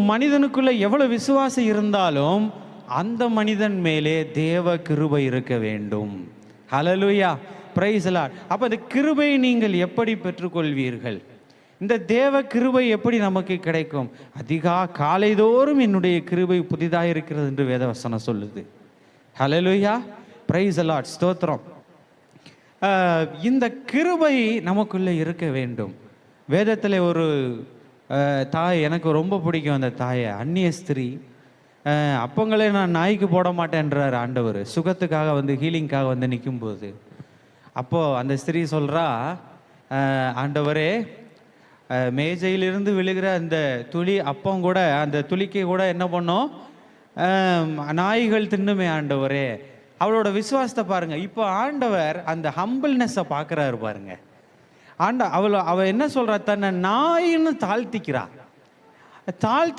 மனிதனுக்குள்ள எவ்வளவு விசுவாசம் இருந்தாலும் அந்த மனிதன் மேலே தேவ கிருபை இருக்க வேண்டும். ஹல்லேலூயா, பிரைஸ் தி லார்ட். அப்ப அந்த கிருபை நீங்கள் எப்படி பெற்றுக்கொள்வீர்கள்? இந்த தேவ கிருபை எப்படி நமக்கு கிடைக்கும்? காலைதோறும் என்னுடைய கிருபை புதிதாக இருக்கிறது என்று வேதவசனம் சொல்லுது. ஹல்லேலூயா, பிரைஸ் தி லார்ட், ஸ்தோத்திரம். இந்த கிருபை நமக்குள்ளே இருக்க வேண்டும். வேதத்தில் ஒரு தாய், எனக்கு ரொம்ப பிடிக்கும் அந்த தாயை, அந்நிய ஸ்திரீ. அப்பங்களே நான் நாய்க்கு போட மாட்டேன்றார் ஆண்டவர், சுகத்துக்காக வந்து ஹீலிங்காக வந்து நிற்கும்போது. அப்போது அந்த ஸ்திரீ சொல்கிறா, ஆண்டவரே, மேஜையிலிருந்து விழுகிற அந்த துளி அப்பம் கூட, அந்த துளிக்கு கூட என்ன பண்ணோம், நாய்கள் தின்னுமே ஆண்டவரே. அவளோட விசுவாசத்தை பாருங்க. இப்போ ஆண்டவர் அந்த ஹம்பிள்னஸை பார்க்குறாரு பாருங்க. அவ என்ன சொல்றா, தன்னை நாயின்னு தாழ்த்திக்கிறா. தாழ்த்து